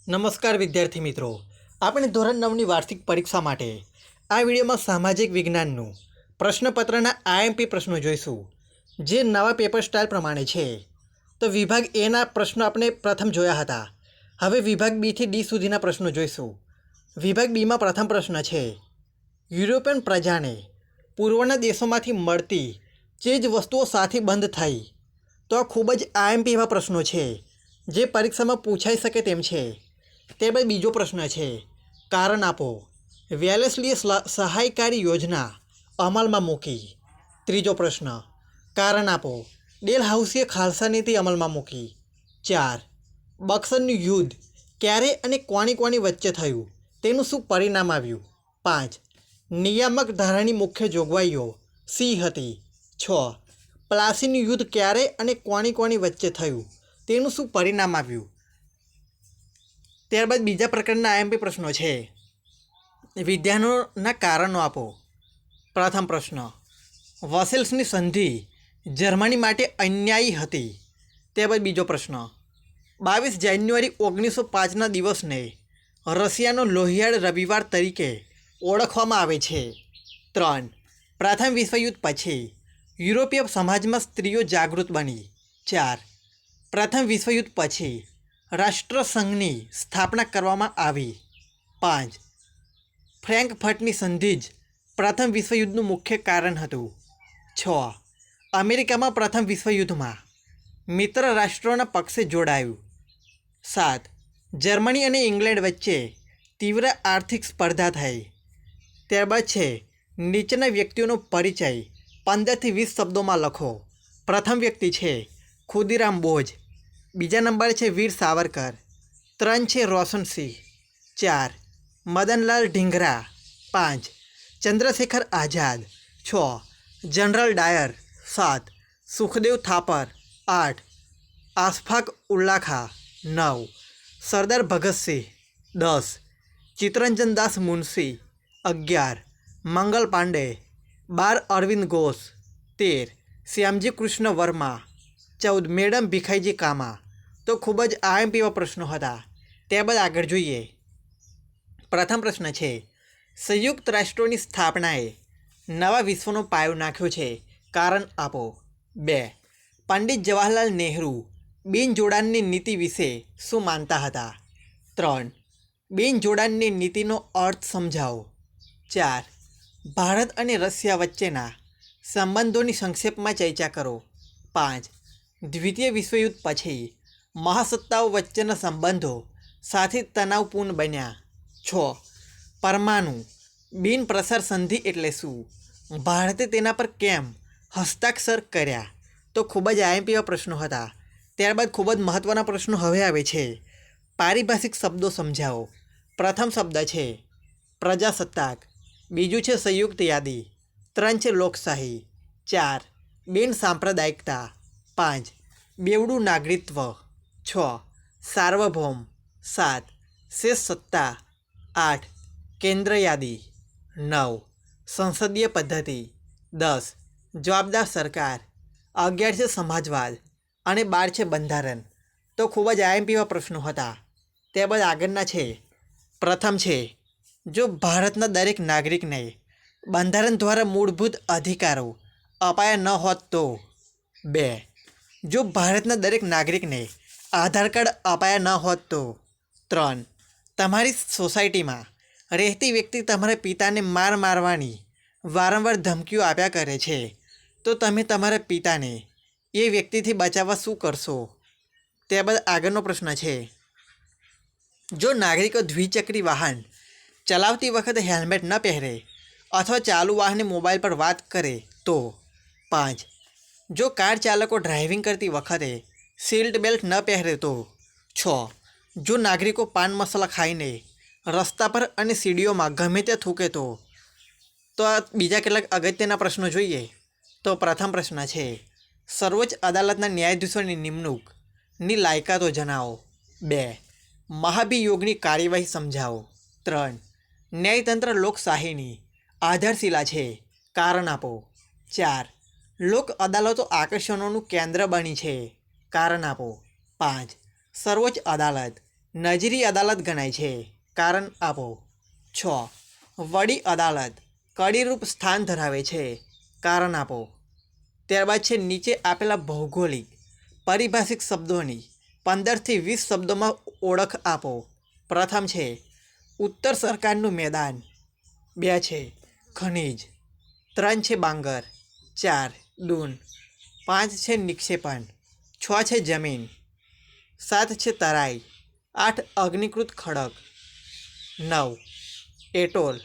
નમસ્કાર વિદ્યાર્થી મિત્રો, આપણે ધોરણ 9ની વાર્ષિક પરીક્ષા માટે આ વિડીયોમાં સામાજિક વિજ્ઞાનનું પ્રશ્નપત્રના આઈએમપી પ્રશ્નો જોઈશું, જે નવા પેપર સ્ટાઇલ પ્રમાણે છે. તો વિભાગ એના પ્રશ્નો આપણે પ્રથમ જોયા હતા. હવે વિભાગ બીથી ડી સુધીના પ્રશ્નો જોઈશું. વિભાગ બીમાં પ્રથમ પ્રશ્ન છે, યુરોપિયન પ્રજાને પૂર્વના દેશોમાંથી મળતી ચીજ વસ્તુઓ સાથે બંધ થઈ. તો આ ખૂબ જ આઈએમપી એવા પ્રશ્નો છે, જે પરીક્ષામાં પૂછાઈ શકે તેમ છે. ત્યારબાદ બીજો પ્રશ્ન છે, કારણ આપો. વેલેસ્લીએ સહાયકારી યોજના અમલમાં મૂકી. ત્રીજો પ્રશ્ન, કારણ આપો. ડેલહાઉસીએ ખાલસા નીતિ અમલમાં મૂકી. 4. બક્સરનું યુદ્ધ ક્યારે અને કોની વચ્ચે થયું, તેનું શું પરિણામ આવ્યું? 5. નિયામક ધારાની મુખ્ય જોગવાઈઓ શી હતી? 6. પ્લાસીનું યુદ્ધ ક્યારે અને કોની વચ્ચે થયું, તેનું શું પરિણામ આવ્યું? ત્યારબાદ બીજા પ્રકારના આઈએમપી પ્રશ્નો છે, વિધાનોના કારણો આપો. પ્રથમ પ્રશ્ન, વસેલ્સની સંધિ જર્મની માટે અન્યાયી હતી. ત્યારબાદ બીજો પ્રશ્ન, 22 જાન્યુઆરી 1905ના દિવસને રશિયાનો લોહિયાળ રવિવાર તરીકે ઓળખવામાં આવે છે. 3. પ્રથમ વિશ્વયુદ્ધ પછી યુરોપીય સમાજમાં સ્ત્રીઓ જાગૃત બની. 4. પ્રથમ વિશ્વયુદ્ધ પછી રાષ્ટ્રસંઘની સ્થાપના કરવામાં આવી. 5. ફ્રેન્કફર્ટની સંધિ જ પ્રથમ વિશ્વયુદ્ધનું મુખ્ય કારણ હતું. 6. અમેરિકામાં પ્રથમ વિશ્વયુદ્ધમાં મિત્ર રાષ્ટ્રોના પક્ષે જોડાયું. 7. જર્મની અને ઇંગ્લેન્ડ વચ્ચે તીવ્ર આર્થિક સ્પર્ધા થઈ. ત્યારબાદ છે, નીચેના વ્યક્તિઓનો પરિચય 15 થી 20 શબ્દોમાં લખો. પ્રથમ વ્યક્તિ છે ખુદીરામ બોઝ. બીજા નંબર છે વીર સાવરકર. 3 છે રોશનસિંહ. 4 મદનલાલ ઢીંગરા. 5 ચંદ્રશેખર આઝાદ. 6 જનરલ ડાયર. 7 સુખદેવ થાપર. 8 અશફાક ઉલ્લા ખાં. 9 સરદાર ભગતસિંહ. 10 ચિત્તરંજન દાસ મુનશી. 11 મંગલ પાંડે. 12 અરવિંદ ઘોષ. 13 શ્યામજી કૃષ્ણ વર્મા. 14 મેડમ ભીખાઈજી કામા. તો ખૂબ જ આઈએમપી એવા પ્રશ્નો હતા. ત્યારબાદ આગળ જોઈએ. પ્રથમ પ્રશ્ન છે, સંયુક્ત રાષ્ટ્રોની સ્થાપનાએ નવા વિશ્વનો પાયો નાખ્યો છે, કારણ આપો. 2 પંડિત જવાહરલાલ નહેરુ બિનજોડાણની નીતિ વિશે શું માનતા હતા? 3 બિનજોડાણની નીતિનો અર્થ સમજાવો. 4 ભારત અને રશિયા વચ્ચેના સંબંધોની સંક્ષેપમાં ચર્ચા કરો. 5 દ્વિતીય વિશ્વયુદ્ધ પછી મહાસત્તાઓ વચ્ચેના સંબંધો સાથે તણાવપૂર્ણ બન્યા. 6 પરમાણુ બિન પ્રસાર સંધિ એટલે શું? ભારતે તેના પર કેમ હસ્તાક્ષર કર્યા? તો ખૂબ જ આઈએમપી એવા પ્રશ્નો હતા. ત્યારબાદ ખૂબ જ મહત્ત્વના પ્રશ્નો હવે આવે છે, પારિભાષિક શબ્દો સમજાવો. પ્રથમ શબ્દ છે પ્રજાસત્તાક. બીજું છે સંયુક્ત યાદી. 3 છે લોકશાહી. 4 બિન સાંપ્રદાયિકતા. 5 બેવડું નાગરિકત્વ. 6 સાર્વભૌમ. 7 શેષ સત્તા. 8 કેન્દ્ર યાદી. 9 સંસદીય પદ્ધતિ. 10 જવાબદાર સરકાર. 11 છે સમાજવાદ અને 12 છે બંધારણ. તો ખૂબ જ આઈએમપી એવા પ્રશ્નો હતા. ત્યારબાદ આગળના છે, પ્રથમ છે, જો ભારતના દરેક નાગરિકને બંધારણ દ્વારા મૂળભૂત અધિકારો અપાયા ન હોત તો? 2 જો ભારતના દરેક નાગરિકને આધાર કાર્ડ અપાયા ન હોત તો? 3 તમારી સોસાયટીમાં રહેતી વ્યક્તિ તમારા પિતાને મારવાની વારંવાર ધમકીઓ આપ્યા કરે છે, તો તમે તમારા પિતાને એ વ્યક્તિથી બચાવવા શું કરશો? ત્યારબાદ આગળનો પ્રશ્ન છે, જો નાગરિકો દ્વિચક્રી વાહન ચલાવતી વખતે હેલ્મેટ ન પહેરે અથવા ચાલુ વાહને મોબાઈલ પર વાત કરે તો? 5 જો કાર ચાલકો ડ્રાઇવિંગ કરતી વખતે સીટ બેલ્ટ ન પહેરે તો? 6 જો નાગરિકો પાન મસાલા ખાઈને રસ્તા પર અને સીડીઓમાં ગમે ત્યાં થૂકે તો? તો આ બીજા કેટલાક અગત્યના પ્રશ્નો જોઈએ. તો પ્રથમ પ્રશ્ન છે, સર્વોચ્ચ અદાલતના ન્યાયાધીશોની નિમણૂકની લાયકાતો જણાવો. 2 મહાભિયોગની કાર્યવાહી સમજાવો. 3 ન્યાયતંત્ર લોકશાહીની આધારશિલા છે, કારણ આપો. 4 લોક અદાલતો આકર્ષણોનું કેન્દ્ર બની છે, કારણ આપો. 5 સર્વોચ્ચ અદાલત નજીરી અદાલત ગણાય છે? કારણ આપો. 6. વડી અદાલત કડીરૂપ સ્થાન ધરાવે છે? કારણ આપો. ત્યારબાદ છે નીચે આપેલા ભૌગોલિક પારિભાષિક શબ્દોની 15થી 20 શબ્દોમાં ઓળખ આપો. પ્રથમ છે ઉત્તર સરકારનું મેદાન, 2 છે ખનિજ, 3 છે બાંગર, 4 દૂન, 5 છે નિક્ષેપણ, 6 છે જમીન, 7 છે તરાઈ, 8 અગ્નિકૃત ખડક, 9 એટોલ,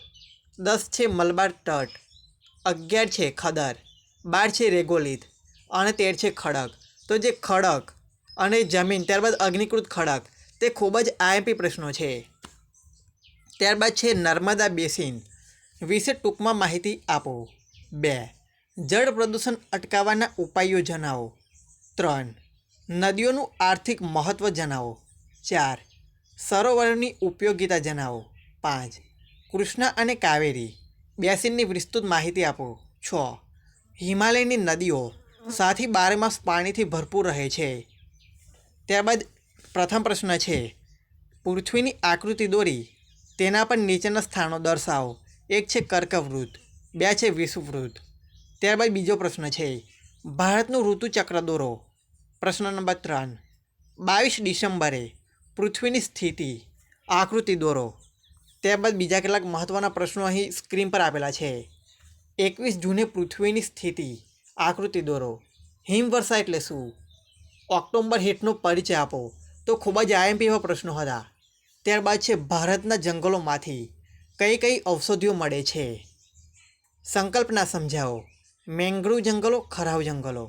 10 છે મલબાર તટ, 11 છે ખદર, 12 છે રેગોલિથ અને 13 છે ખડક. તો જે ખડક અને જમીન ત્યારબાદ અગ્નિકૃત ખડક તે ખૂબ જ આઈએમપી પ્રશ્નો છે. ત્યારબાદ છે નર્મદા બેસિન વિશે ટૂંકમાં માહિતી આપો. 2 જળ પ્રદૂષણ અટકાવવાના ઉપાયો જણાવો. 3 નદીઓનું આર્થિક મહત્ત્વ જણાવો. 4 સરોવરોની ઉપયોગિતા જણાવો. 5 કૃષ્ણા અને કાવેરી બેસિનની વિસ્તૃત માહિતી આપો. 6 હિમાલયની નદીઓ સાથી 12 માસ પાણીથી ભરપૂર રહે છે. ત્યારબાદ પ્રથમ પ્રશ્ન છે પૃથ્વીની આકૃતિ દોરી તેના પર નીચેના સ્થાનો દર્શાવો. 1 છે કર્કવૃત્ત, 2 છે વિષુવવૃત્ત. ત્યારબાદ બીજો પ્રશ્ન છે ભારતનું ઋતુચક્ર દોરો. પ્રશ્ન નંબર 3 22 ડિસેમ્બરે પૃથ્વીની સ્થિતિ આકૃતિ દોરો. ત્યારબાદ બીજા કેટલાક મહત્ત્વના પ્રશ્નો અહીં સ્ક્રીન પર આપેલા છે. 21 જૂને પૃથ્વીની સ્થિતિ આકૃતિ દોરો. હિમવર્ષા એટલે શું? ઓક્ટોબર હીટનો પરિચય આપો. તો ખૂબ જ આઈએમપી એવા પ્રશ્નો હતા. ત્યારબાદ છે ભારતના જંગલોમાંથી કઈ કઈ ઔષધિઓ મળે છે? સંકલ્પના સમજાવો. મેંગ્રુવ જંગલો, ખરાવ જંગલો.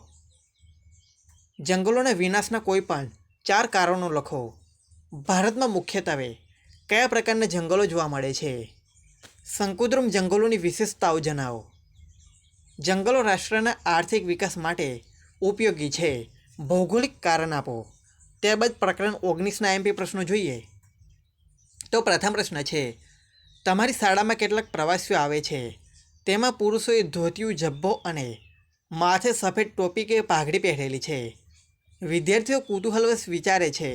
જંગલોના વિનાશના કોઈ પણ 4 કારણો લખો. ભારતમાં મુખ્યત્વે કયા પ્રકારના જંગલો જોવા મળે છે? શંકુદ્રુમ જંગલોની વિશેષતાઓ જણાવો. જંગલો રાષ્ટ્રના આર્થિક વિકાસ માટે ઉપયોગી છે. ભૌગોલિક કારણ આપો. ત્યારબાદ પ્રકરણ 19ના એમપી પ્રશ્નો જોઈએ. તો પ્રથમ પ્રશ્ન છે તમારી શાળામાં કેટલાક પ્રવાસીઓ આવે છે. તેમાં પુરુષોએ ધોતિયું, જબ્બો અને માથે સફેદ ટોપી કે પાઘડી પહેરેલી છે. વિદ્યાર્થીઓ કુતૂહલવશ વિચારે છે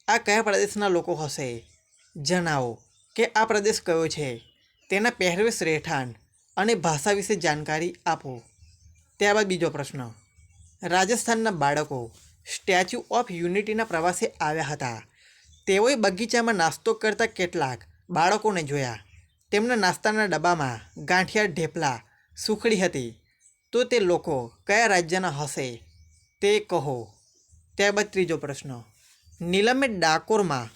આ કયા પ્રદેશના લોકો હશે? જણાવો કે આ પ્રદેશ કયો છે. તેના પહેરવેશ, રહેઠાણ અને ભાષા વિશે જાણકારી આપો. ત્યારબાદ બીજો પ્રશ્ન રાજસ્થાનના બાળકો સ્ટેચ્યુ ઓફ યુનિટીના પ્રવાસે આવ્યા હતા. તેઓએ બગીચામાં નાસ્તો કરતા કેટલાક બાળકોને જોયા. તેમના નાસ્તાના ડબ્બામાં ગાંઠિયા, ઢેપલા, સુખડી હતી. તો તે લોકો કયા રાજ્યના હશે તે કહો. ત્યારબાદ ત્રીજો પ્રશ્ન નીલમે ડાકોરમાં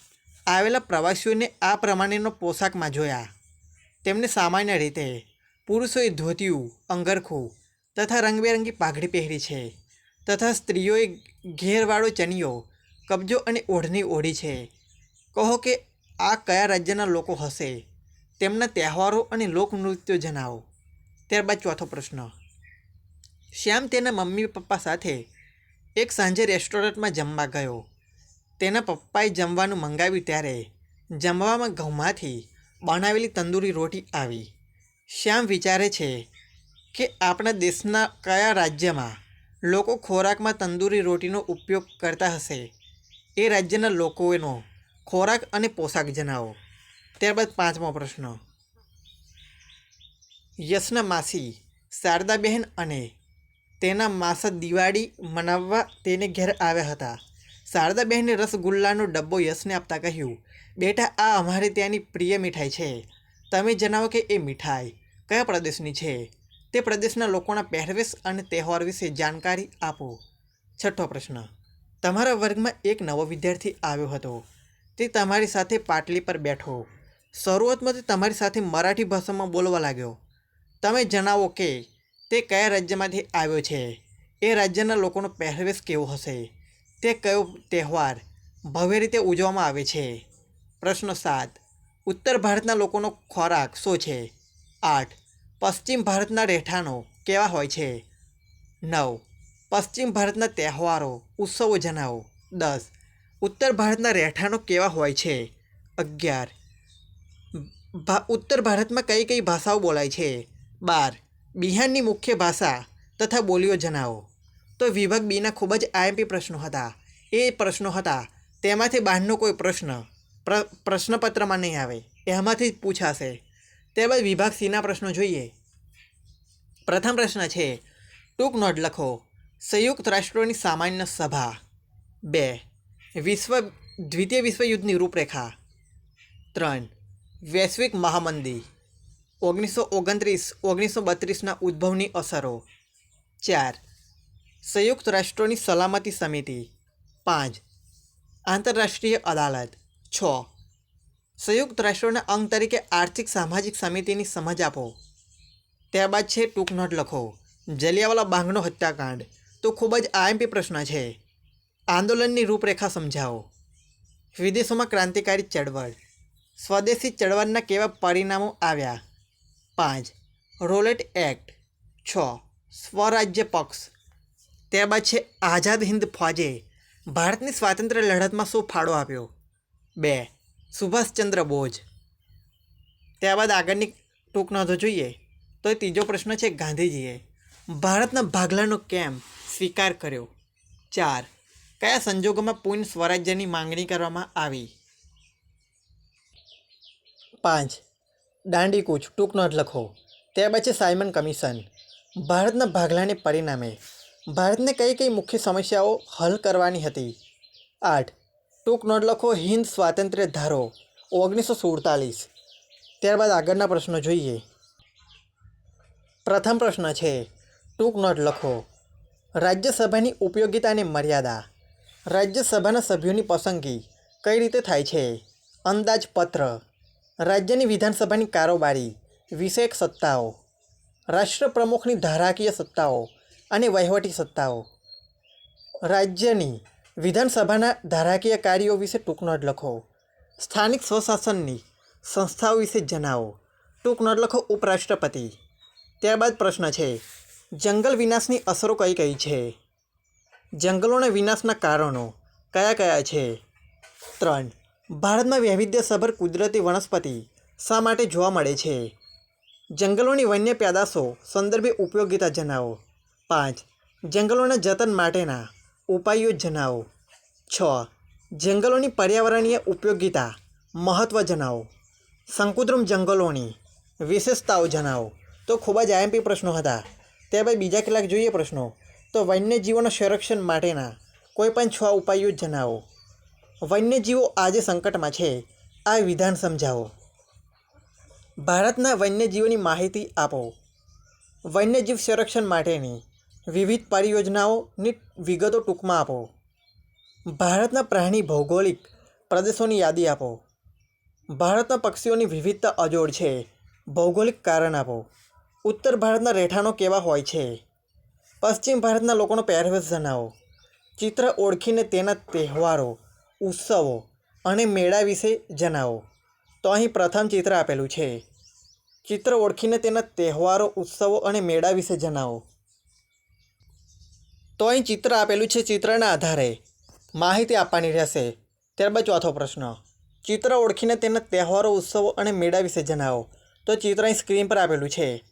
આવેલા પ્રવાસીઓને આ પ્રમાણેનો પોશાકમાં જોયા. તેમને સામાન્ય રીતે પુરુષોએ ધોતિયું, અંગરખું તથા રંગબેરંગી પાઘડી પહેરી છે તથા સ્ત્રીઓએ ઘેરવાળો ચણિયો, કબજો અને ઓઢણી ઓઢી છે. કહો કે આ કયા રાજ્યના લોકો હશે? તેમના તહેવારો અને લોકનૃત્યો જણાવો. ત્યારબાદ ચોથો પ્રશ્ન શ્યામ તેના મમ્મી પપ્પા સાથે એક સાંજે રેસ્ટોરન્ટમાં જમવા ગયો. તેના પપ્પાએ જમવાનું મંગાવ્યું ત્યારે જમવામાં ઘઉંમાંથી બનાવેલી તંદૂરી રોટી આવી. શ્યામ વિચારે છે કે આપણા દેશના કયા રાજ્યમાં લોકો ખોરાકમાં તંદૂરી રોટીનો ઉપયોગ કરતા હશે? એ રાજ્યના લોકોનો ખોરાક અને પોશાક જણાવો. ત્યારબાદ પાંચમો પ્રશ્ન યશના માસી શારદાબહેન અને તેના માસા દિવાળી મનાવવા તેને ઘેર આવ્યા હતા. શારદાબહેને રસગુલ્લાનો ડબ્બો યશને આપતા કહ્યું, બેટા આ અમારે ત્યાંની પ્રિય મીઠાઈ છે. તમે જણાવો કે એ મીઠાઈ કયા પ્રદેશની છે? તે પ્રદેશના લોકોના પહેરવેશ અને તહેવાર વિશે જાણકારી આપો. છઠ્ઠો પ્રશ્ન તમારા વર્ગમાં એક નવો વિદ્યાર્થી આવ્યો હતો. તે તમારી સાથે પાટલી પર બેઠો. શરૂઆતમાં તે તમારી સાથે મરાઠી ભાષામાં બોલવા લાગ્યો. તમે જણાવો કે તે કયા રાજ્યમાંથી આવ્યો છે? એ રાજ્યના લોકોનો પહેરવેશ કેવો હશે? તે કયો તહેવાર ભવ્ય રીતે ઉજવવામાં આવે છે? પ્રશ્ન 7 ઉત્તર ભારતના લોકોનો ખોરાક શું છે? 8 પશ્ચિમ ભારતના રહેઠાણો કેવા હોય છે? 9 પશ્ચિમ ભારતના તહેવારો, ઉત્સવો જણાવો. 10 ઉત્તર ભારતના રહેઠાણો કેવા હોય છે? 11 ઉત્તર ભારતમાં કઈ કઈ ભાષાઓ બોલાય છે? 12 બિહારની મુખ્ય ભાષા તથા બોલીઓ જણાવો. તો વિભાગ બીના ખૂબ જ આઈએમપી પ્રશ્નો હતા. એ પ્રશ્નો હતા તેમાંથી બહારનો કોઈ પ્રશ્ન પ્રશ્નપત્રમાં નહીં આવે, એમાંથી જ પૂછાશે. ત્યારબાદ વિભાગ સીના પ્રશ્નો જોઈએ. પ્રથમ પ્રશ્ન છે, ટૂંક નોંધ લખો. સંયુક્ત રાષ્ટ્રોની સામાન્ય સભા. 2. દ્વિતીય વિશ્વયુદ્ધની રૂપરેખા. 3. વૈશ્વિક મહામંદી 1929-1932ના ઉદ્ભવની અસરો. 4. સંયુક્ત રાષ્ટ્રોની સલામતી સમિતિ. 5. આંતરરાષ્ટ્રીય અદાલત. 6. સંયુક્ત રાષ્ટ્રોના અંગ તરીકે આર્થિક સામાજિક સમિતિની સમજ આપો. ત્યારબાદ છે ટૂંક નોંધ લખો. જલિયાવાલા બાગનો હત્યાકાંડ તો ખૂબ જ આઈએમપી પ્રશ્ન છે. આંદોલનની રૂપરેખા સમજાવો. વિદેશોમાં ક્રાંતિકારી ચળવળ. સ્વદેશી ચળવળના કેવા પરિણામો આવ્યા. 5. Rowlatt act. 6. સ્વરાજ્ય પક્ષ. ત્યારબાદ છે આઝાદ હિન્દ ફૌજે ભારતની સ્વાતંત્ર્ય લડતમાં શું ફાળો આપ્યો. 2. સુભાષચંદ્ર બોઝ. ત્યારબાદ આગળની ટૂંક નોંધો જોઈએ તો ત્રીજો પ્રશ્ન છે, ગાંધીજીએ ભારતના ભાગલાનો કેમ સ્વીકાર કર્યો. 4. કયા સંજોગોમાં પૂર્ણ સ્વરાજ્યની માંગણી કરવામાં આવી. 5. દાંડીકૂચ ટૂંક નોંધ લખો. ત્યારબાદ છે સાયમન કમિશન. ભારતના ભાગલાને પરિણામે ભારતને કઈ કઈ મુખ્ય સમસ્યાઓ હલ કરવાની હતી. 8. ટૂંક નોંધ લખો. હિન્દ સ્વાતંત્ર્ય ધારો 1947. ત્યારબાદ આગળના પ્રશ્નો જોઈએ. પ્રથમ પ્રશ્ન છે, ટૂંક નોંધ લખો. રાજ્યસભાની ઉપયોગિતા અને મર્યાદા. રાજ્યસભાના સભ્યોની પસંદગી કઈ રીતે થાય છે. અંદાજપત્ર. રાજ્યની વિધાનસભાની કારોબારી વિષયક સત્તાઓ. રાષ્ટ્રપ્રમુખની ધારાકીય સત્તાઓ અને વહીવટી સત્તાઓ. રાજ્યની વિધાનસભાના ધારાકીય કાર્યો વિશે ટૂંક નોંધ લખો. સ્થાનિક સ્વશાસનની સંસ્થાઓ વિશે જણાવો. ટૂંક નોંધ લખો. ઉપરાષ્ટ્રપતિ. ત્યારબાદ પ્રશ્ન છે, જંગલ વિનાશની અસરો કઈ કઈ છે. જંગલોના વિનાશના કારણો કયા કયા છે. 3. ભારતમાં વૈવિધ્યસભર કુદરતી વનસ્પતિ શા માટે જોવા મળે છે. જંગલોની વન્ય પેદાશો સંદર્ભે ઉપયોગિતા જણાવો. 5. જંગલોના જતન માટેના ઉપાયો જણાવો. 6. જંગલોની પર્યાવરણીય ઉપયોગિતા મહત્ત્વ જણાવો. શંકુદ્રુમ જંગલોની વિશેષતાઓ જણાવો. તો ખૂબ જ આઈએમપી પ્રશ્નો હતા. ત્યારબાદ બીજા કેટલાક જોઈએ પ્રશ્નો. તો વન્યજીવોના સંરક્ષણ માટેના કોઈપણ 6 ઉપાયો જણાવો. વન્યજીવો આજે સંકટમાં છે, આ વિધાન સમજાવો. ભારતના વન્યજીવોની માહિતી આપો. વન્યજીવ સંરક્ષણ માટેની વિવિધ પરિયોજનાઓની વિગતો ટૂંકમાં આપો. ભારતના પ્રાણી ભૌગોલિક પ્રદેશોની યાદી આપો. ભારતના પક્ષીઓની વિવિધતા અજોડ છે, ભૌગોલિક કારણ આપો. ઉત્તર ભારતના રહેઠાણો કેવા હોય છે. પશ્ચિમ ભારતના લોકોનો પહેરવેશ જણાવો. ચિત્ર ઓળખીને તેના તહેવારો, ઉત્સવો અને મેળા વિશે જણાવો. તો અહીં પ્રથમ ચિત્ર આપેલું છે. ચિત્ર ઓળખીને તેના તહેવારો, ઉત્સવો અને મેળા વિશે જણાવો. તો અહીં ચિત્ર આપેલું છે. ચિત્રના આધારે માહિતી આપવાની રહેશે. ત્યારબાદ ચોથો પ્રશ્ન, ચિત્ર ઓળખીને તેના તહેવારો, ઉત્સવો અને મેળા વિશે જણાવો. તો ચિત્ર અહીં સ્ક્રીન પર આપેલું છે.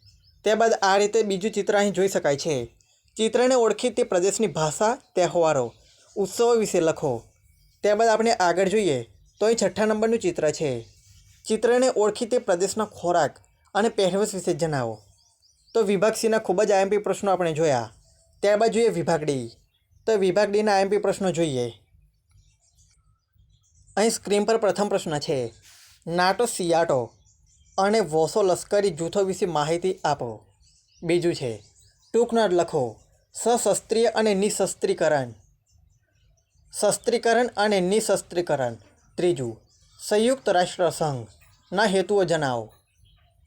ત્યારબાદ આ રીતે બીજું ચિત્ર અહીં જોઈ શકાય છે. ચિત્રને ઓળખી તે પ્રદેશની ભાષા, તહેવારો, ઉત્સવો વિશે લખો. ત્યારબાદ આપણે આગળ જોઈએ તો અહીં 6થા નંબરનું ચિત્ર છે. ચિત્રને ઓળખી તે પ્રદેશના ખોરાક અને પહેરવેશ વિશે જણાવો. તો વિભાગ સીના ખૂબ જ આઈએમપી પ્રશ્નો આપણે જોયા. ત્યારબાદ જોઈએ વિભાગ ડી. તો વિભાગ ડીના આઈએમપી પ્રશ્નો જોઈએ. અહીં સ્ક્રીન પર પ્રથમ પ્રશ્ન છે, નાટો, સિયાટો અને વોસો લશ્કરી જૂથો વિશે માહિતી આપો. બીજું છે, ટૂંક નોંધ લખો. સશસ્ત્રીય અને નિશસ્ત્રીકરણ. શસ્ત્રીકરણ અને નિશસ્ત્રીકરણ. ત્રીજું, સંયુક્ત રાષ્ટ્ર સંઘના હેતુઓ જણાવો.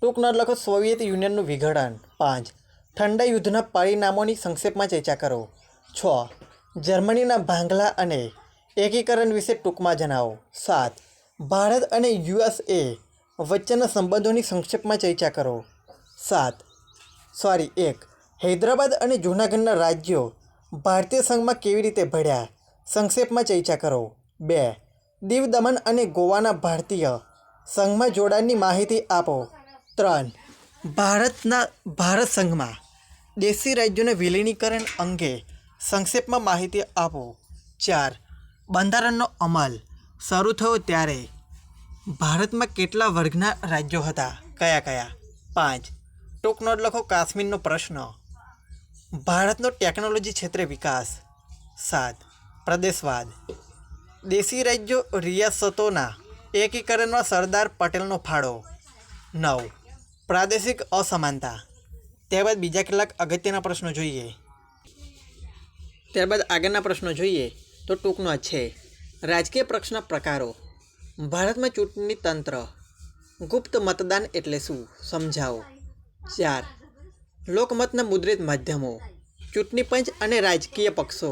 ટૂંક નોંધ લખો. સોવિયત યુનિયનનું વિઘટન. 5. ઠંડા યુદ્ધના પરિણામોની સંક્ષેપમાં ચર્ચા કરો. 6. જર્મનીના ભાંગલા અને એકીકરણ વિશે ટૂંકમાં જણાવો. 7. ભારત અને USA વચ્ચેના સંબંધોની સંક્ષેપમાં ચર્ચા કરો. 1. હૈદરાબાદ અને જૂનાગઢના રાજ્યો ભારતીય સંઘમાં કેવી રીતે ભળ્યા, સંક્ષેપમાં ચર્ચા કરો. 2. દીવ દમન અને ગોવાના ભારતીય સંઘમાં જોડાણની માહિતી આપો. 3. ભારત સંઘમાં દેશી રાજ્યોના વિલીનીકરણ અંગે સંક્ષેપમાં માહિતી આપો. 4. બંધારણનો અમલ શરૂ થયો ત્યારે ભારતમાં કેટલા વર્ગના રાજ્યો હતા? કયા કયા? 5. ટૂંક નોટ લખો કાશ્મીરનો પ્રશ્ન. ભારતનો ટેકનોલોજી ક્ષેત્રે વિકાસ. 7. પ્રદેશવાદ. દેશી રાજ્યો રિયાસતોના એકીકરણમાં સરદાર પટેલનો ફાળો. 9. પ્રાદેશિક અસમાનતા. ત્યારબાદ બીજા કેટલાક અગત્યના પ્રશ્નો જોઈએ. ત્યારબાદ આગળના પ્રશ્નો જોઈએ તો ટૂંકનો છે. રાજકીય પક્ષના પ્રકારો. ભારતમાં ચૂંટણી તંત્ર. ગુપ્ત મતદાન એટલે શું? સમજાવો. 4. લોકમતના મુદ્રિત માધ્યમો. ચૂંટણી પંચ અને રાજકીય પક્ષો.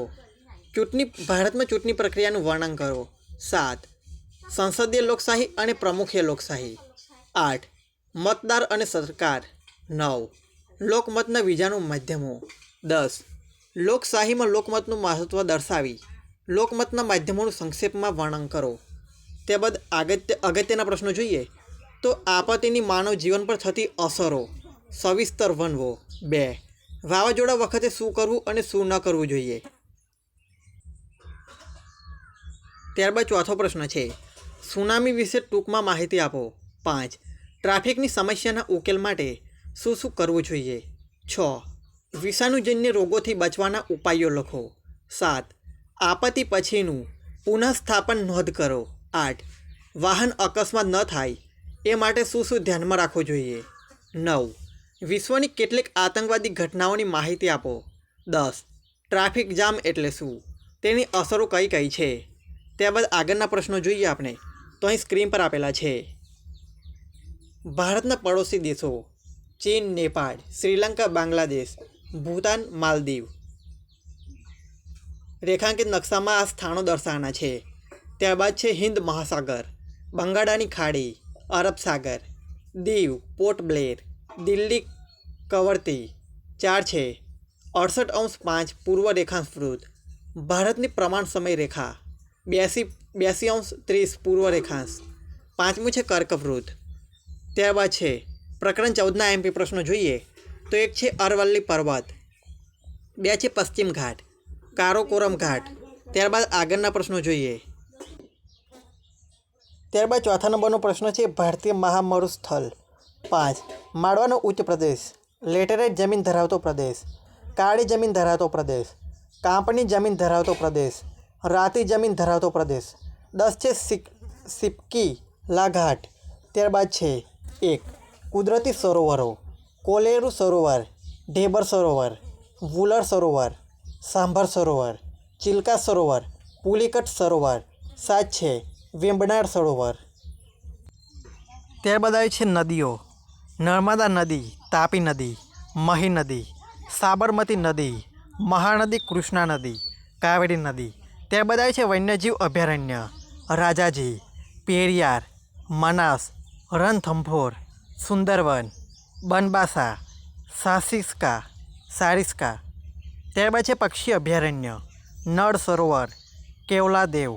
ભારતમાં ચૂંટણી પ્રક્રિયાનું વર્ણન કરો. 7. સંસદીય લોકશાહી અને પ્રમુખીય લોકશાહી. 8. મતદાર અને સરકાર. 9. લોકમતના બીજાનું માધ્યમો. 10. લોકશાહીમાં લોકમતનું મહત્ત્વ દર્શાવી લોકમતના માધ્યમોનું સંક્ષેપમાં વર્ણન કરો. ત્યારબાદ અગત્યના પ્રશ્નો જોઈએ તો આપત્તિની માનવ જીવન પર થતી અસરો સવિસ્તર વર્ણવો. 2. વાવાઝોડા વખતે શું કરવું અને શું ન કરવું જોઈએ. ત્યારબાદ ચોથો પ્રશ્ન છે. સુનામી વિશે ટૂંકમાં માહિતી આપો. 5. ટ્રાફિકની સમસ્યાના ઉકેલ માટે શું શું કરવું જોઈએ. 6. વિષાણુજન્ય રોગોથી બચવાના ઉપાયો લખો. 7. આપત્તિ પછીનું પુનઃસ્થાપન નોંધ કરો. 8. વાહન અકસ્માત ન થાય એ માટે શું શું ધ્યાનમાં રાખવું જોઈએ. 9. વિશ્વની કેટલીક આતંકવાદી ઘટનાઓની માહિતી આપો. 10. ટ્રાફિક જામ એટલે શું? તેની અસરો કઈ કઈ છે? ત્યારબાદ આગળના પ્રશ્નો જોઈએ આપણે તો અહીં સ્ક્રીન પર આપેલા છે. ભારતના પડોશી દેશો ચીન, નેપાળ, શ્રીલંકા, બાંગ્લાદેશ, ભૂતાન, માલદીવ. રેખાંકિત નકશામાં આ સ્થાનો દર્શાવવાના છે. ત્યારબાદ છે હિન્દ મહાસાગર, બંગાળાની ખાડી, અરબ સાગર, દીવ, પોર્ટ બ્લેર, દિલ્હી કવરતી. 4 છે 68°5 પૂર્વ રેખાંશ વૃત્ત. ભારતની પ્રમાણ સમય રેખા 82°30 પૂર્વ રેખાંશ. 5મું છે કર્કવૃત્ત. ત્યારબાદ છે પ્રકરણ 14ના MP પ્રશ્નો જોઈએ તો 1 છે અરવલ્લી પર્વત, 2 છે પશ્ચિમ ઘાટ, કારાકોરમ ઘાટ. ત્યારબાદ આગળના પ્રશ્નો જોઈએ. ત્યારબાદ ચોથા નંબરનો પ્રશ્ન છે ભારતીય મહામરુસ્થળ. 5. માળવાનો ઉચ્ચ પ્રદેશ, લેટેરાઇટ જમીન ધરાવતો પ્રદેશ, કાળી જમીન ધરાવતો પ્રદેશ, કાંપની જમીન ધરાવતો પ્રદેશ, રાતી જમીન ધરાવતો પ્રદેશ. 10 છે સિપકી લા ઘાટ. ત્યારબાદ છે 1. કુદરતી સરોવરો, કોલેરુ સરોવર, ઢેબર સરોવર, વુલર સરોવર, સાંભર સરોવર, ચિલ્કા સરોવર, પુલિકટ સરોવર. 7 છે વેમ્બનાડ સરોવર. ત્યારબાદ આવે છે નદીઓ. નર્મદા નદી, તાપી નદી, મહી નદી, સાબરમતી નદી, મહાનદી, કૃષ્ણા નદી, કાવેરી નદી. ત્યારબાદ આવે છે વન્યજીવ અભયારણ્ય, રાજાજી, પેરિયાર, મનાસ, રણથંભોર, સુંદરવન, બનબાસા, સારિસ્કા. ત્યારબાદ છે પક્ષી અભયારણ્ય, નળ સરોવર, કેવલાદેવ,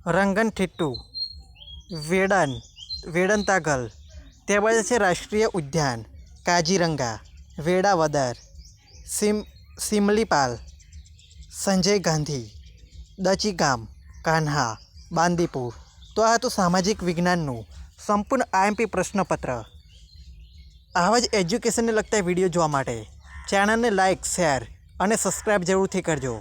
રંગનથિટ્ટુ, વેડંતાગલ. ત્યારબાદ છે રાષ્ટ્રીય ઉદ્યાન, કાજીરંગા, વેળાવદર, સિમલીપાલ, સંજય ગાંધી, દચીગામ, કાન્હા, બાંદીપુર. તો આ હતું સામાજિક વિજ્ઞાનનું સંપૂર્ણ IMP પ્રશ્નપત્ર. આવા જ એજ્યુકેશનને લગતા વિડીયો જોવા માટે ચેનલને લાઇક, શેર અને સબસ્ક્રાઈબ જરૂરથી કરજો.